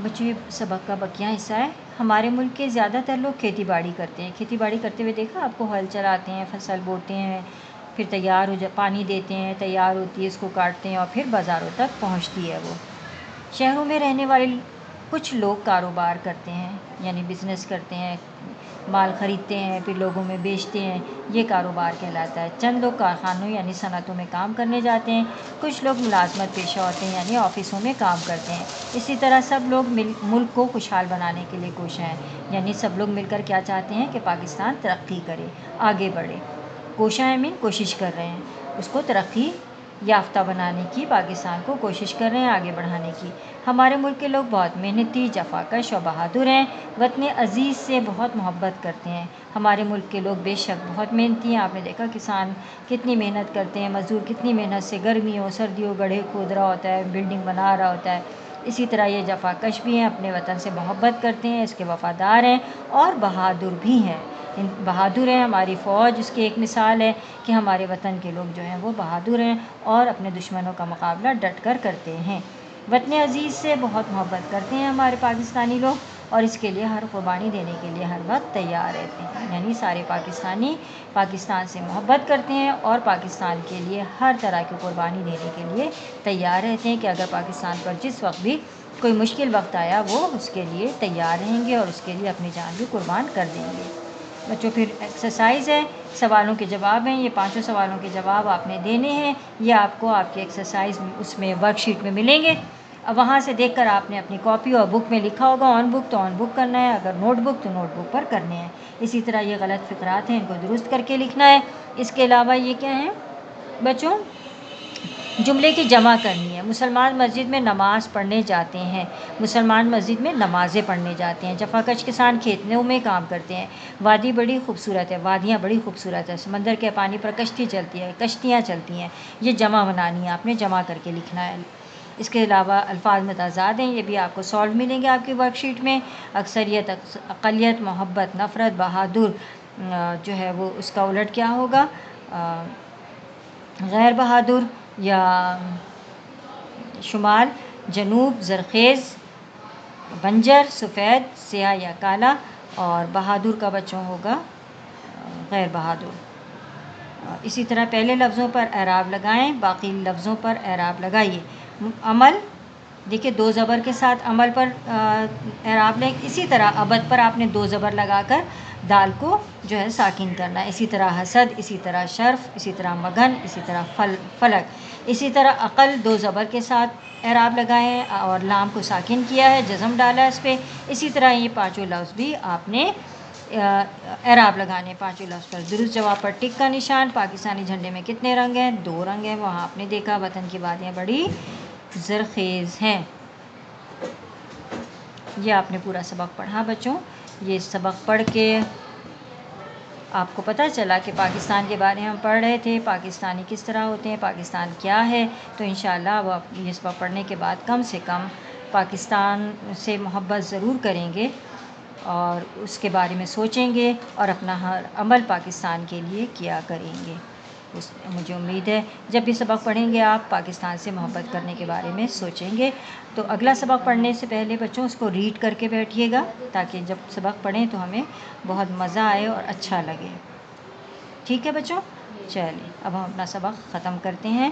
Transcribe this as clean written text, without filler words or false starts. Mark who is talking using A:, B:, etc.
A: بچوں یہ سبق کا بقیہ حصہ ہے۔ ہمارے ملک کے زیادہ تر لوگ کھیتی باڑی کرتے ہیں۔ کھیتی باڑی کرتے ہوئے دیکھا آپ کو، ہل چلاتے ہیں، فصل بوتے ہیں، پھر تیار پانی دیتے ہیں، تیار ہوتی ہے، اس کو کاٹتے ہیں اور پھر بازاروں تک پہنچتی ہے وہ۔ شہروں میں رہنے والے کچھ لوگ کاروبار کرتے ہیں، یعنی بزنس کرتے ہیں، مال خریدتے ہیں پھر لوگوں میں بیچتے ہیں، یہ کاروبار کہلاتا ہے۔ چند لوگ کارخانوں یعنی صنعتوں میں کام کرنے جاتے ہیں، کچھ لوگ ملازمت پیشہ ہوتے ہیں یعنی آفسوں میں کام کرتے ہیں۔ اسی طرح سب لوگ ملک کو خوشحال بنانے کے لیے کوشاں ہیں، یعنی سب لوگ مل کر کیا چاہتے ہیں کہ پاکستان ترقی کرے، آگے بڑھے۔ کوشاں ہے مین کوشش کر رہے ہیں اس کو ترقی یافتہ بنانے کی، پاکستان کو کوشش کر رہے ہیں آگے بڑھانے کی۔ ہمارے ملک کے لوگ بہت محنتی، جفاکش اور بہادر ہیں، وطن عزیز سے بہت محبت کرتے ہیں۔ ہمارے ملک کے لوگ بے شک بہت محنتی ہیں۔ آپ نے دیکھا کسان کتنی محنت کرتے ہیں، مزدور کتنی محنت سے گرمیوں سردیوں گڑھے کھود رہا ہوتا ہے، بلڈنگ بنا رہا ہوتا ہے۔ اسی طرح یہ جفاکش بھی ہیں، اپنے وطن سے محبت کرتے ہیں، اس کے وفادار ہیں اور بہادر بھی ہیں۔ بہادر ہیں ہماری فوج، اس کی ایک مثال ہے کہ ہمارے وطن کے لوگ جو ہیں وہ بہادر ہیں اور اپنے دشمنوں کا مقابلہ ڈٹ کر کرتے ہیں۔ وطن عزیز سے بہت محبت کرتے ہیں ہمارے پاکستانی لوگ، اور اس کے لیے ہر قربانی دینے کے لیے ہر وقت تیار رہتے ہیں، یعنی سارے پاکستانی پاکستان سے محبت کرتے ہیں اور پاکستان کے لیے ہر طرح کی قربانی دینے کے لیے تیار رہتے ہیں کہ اگر پاکستان پر جس وقت بھی کوئی مشکل وقت آیا وہ اس کے لیے تیار رہیں گے اور اس کے لیے اپنی جان بھی قربان کر دیں گے۔ بچوں پھر ایکسرسائز ہے، سوالوں کے جواب ہیں، یہ 5 سوالوں کے جواب آپ نے دینے ہیں، یہ آپ کو آپ کی ایکسرسائز اس میں ورک شیٹ میں ملیں گے۔ اب وہاں سے دیکھ کر آپ نے اپنی کاپی اور بک میں لکھا ہوگا، آن بک تو آن بک کرنا ہے، اگر نوٹ بک تو نوٹ بک پر کرنے ہیں۔ اسی طرح یہ غلط فقرات ہیں، ان کو درست کر کے لکھنا ہے۔ اس کے علاوہ یہ کیا ہے بچوں، جملے کی جمع کرنی ہے۔ مسلمان مسجد میں نماز پڑھنے جاتے ہیں، مسلمان مسجد میں نمازیں پڑھنے جاتے ہیں۔ جفاکش کسان کھیتوں میں کام کرتے ہیں۔ وادی بڑی خوبصورت ہے، وادیاں بڑی خوبصورت ہے، سمندر کے پانی پر کشتی چلتی ہے، کشتیاں چلتی ہیں۔ یہ جمع بنانی ہے، آپ نے جمع کر کے لکھنا ہے۔ اس کے علاوہ الفاظ متضاد ہیں، یہ بھی آپ کو سالو ملیں گے آپ کی ورک شیٹ میں۔ اکثریت، اقلیت، محبت، نفرت، بہادر جو ہے وہ اس کا الٹ کیا ہوگا، غیر بہادر یا شمال، جنوب، زرخیز، بنجر، سفید، سیاہ یا کالا، اور بہادر کا بچوں ہوگا غیر بہادر۔ اسی طرح پہلے لفظوں پر اعراب لگائیں، باقی لفظوں پر اعراب لگائیے۔ عمل دیکھیے 2 زبر کے ساتھ عمل پر اعراب لیں، اسی طرح ابد پر آپ نے 2 زبر لگا کر دال کو جو ہے ساکن کرنا ہے۔ اسی طرح حسد، اسی طرح شرف، اسی طرح مگن، اسی طرح فلک۔ اسی طرح عقل 2 زبر کے ساتھ اعراب لگائیں اور لام کو ساکن کیا ہے، جزم ڈالا اس پہ۔ اسی طرح یہ 5 لفظ بھی آپ نے اعراب لگانے 5 لفظ پر۔ درست جواب پر ٹک کا نشان۔ پاکستانی جھنڈے میں کتنے رنگ ہیں؟ 2 رنگ ہیں، وہاں آپ نے دیکھا وطن کی وادیاں بڑی زرخیز ہیں۔ یہ آپ نے پورا سبق پڑھا بچوں۔ یہ سبق پڑھ کے آپ کو پتہ چلا کہ پاکستان کے بارے میں ہم پڑھ رہے تھے، پاکستانی کس طرح ہوتے ہیں، پاکستان کیا ہے۔ تو انشاءاللہ اب آپ یہ سبق پڑھنے کے بعد کم سے کم پاکستان سے محبت ضرور کریں گے اور اس کے بارے میں سوچیں گے اور اپنا ہر عمل پاکستان کے لیے کیا کریں گے۔ مجھے امید ہے جب بھی سبق پڑھیں گے آپ پاکستان سے محبت کرنے کے بارے میں سوچیں گے۔ تو اگلا سبق پڑھنے سے پہلے بچوں اس کو ریڈ کر کے بیٹھیے گا تاکہ جب سبق پڑھیں تو ہمیں بہت مزہ آئے اور اچھا لگے۔ ٹھیک ہے بچوں، چلیے اب ہم اپنا سبق ختم کرتے ہیں۔